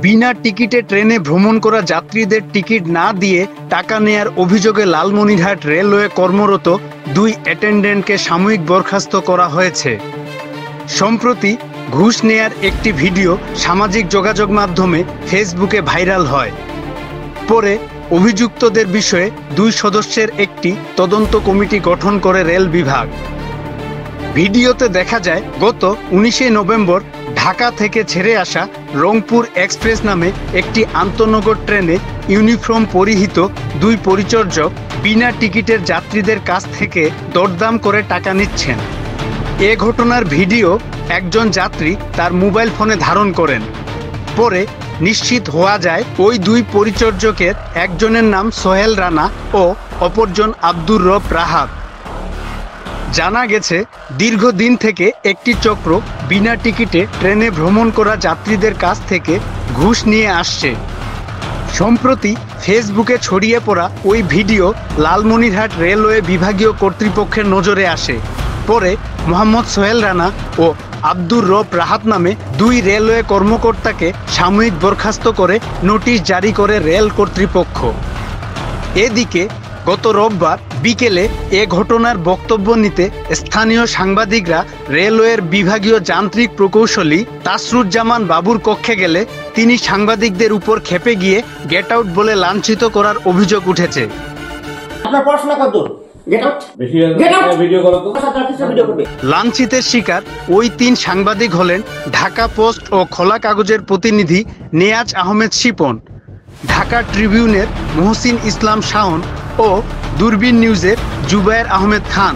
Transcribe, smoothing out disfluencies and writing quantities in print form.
বিনা টিকিটে ট্রেনে ভ্রমণ করা যাত্রীদের টিকিট না দিয়ে টাকা নেয়ার অভিযোগে লালমনিরহাট রেলওয়ে কর্মরত 2 অ্যাটেন্ডেন্টকে সাময়িক বরখাস্ত করা হয়েছে। সম্প্রতি ঘুষ নেয়ার একটি ভিডিও সামাজিক যোগাযোগ মাধ্যমে ফেসবুকে ভাইরাল হয়। পরে অভিযুক্তদের বিষয়ে 2 সদস্যের একটি তদন্ত কমিটি গঠন করে রেল বিভাগ। ভিডিওতে দেখা যায় গত 19শে নভেম্বর ঢাকা থেকে ছেড়ে আসা রংপুর এক্সপ্রেস নামে একটি আন্তঃনগর ট্রেনে ইউনিফর্ম পরিহিত 2 পরিচর্যক বিনা টিকিটের যাত্রীদের কাছ থেকে দরদাম করে টাকা নিচ্ছেন। এ ঘটনার ভিডিও একজন যাত্রী তার মোবাইল ফোনে ধারণ করেন। পরে নিশ্চিত হওয়া যায় ওই 2 পরিচর্যকের একজনের নাম সোহেল রানা ও অপরজন আব্দুর রব রাহাত। জানা গেছে দীর্ঘদিন থেকে একটি চক্র বিনা টিকিটে ট্রেনে ভ্রমণ করা যাত্রীদের কাছ থেকে ঘুষ নিয়ে আসছে। সম্প্রতি ফেসবুকে ছড়িয়ে পড়া ওই ভিডিও লালমনিরহাট রেলওয়ে বিভাগীয় কর্তৃপক্ষের নজরে আসে। পরে মোহাম্মদ সোহেল রানা ও আব্দুর রব রাহাত নামে 2 রেলওয়ে কর্মকর্তাকে সাময়িক বরখাস্ত করে নোটিশ জারি করে রেল কর্তৃপক্ষ। এদিকে গত রোববার বিকেলে এ ঘটনার বক্তব্য নিতে স্থানীয় সাংবাদিকরা রেলওয়ের বিভাগীয় যান্ত্রিক প্রকৌশলী তাসরুজ্জামান বাবুর কক্ষে গেলে তিনি সাংবাদিকদের উপর ক্ষেপে গিয়ে গেট আউট বলে লাঞ্ছিত করার অভিযোগ উঠেছে। আপনার পড়াশোনা কত? লাঞ্ছিতের শিকার ওই 3 সাংবাদিক হলেন ঢাকা পোস্ট ও খোলা কাগজের প্রতিনিধি নেয়াজ আহমেদ শিপন, ঢাকা ট্রিবিউনের মহসিন ইসলাম শাওন ও দূরবীন নিউজের জুবায়ের আহমেদ খান।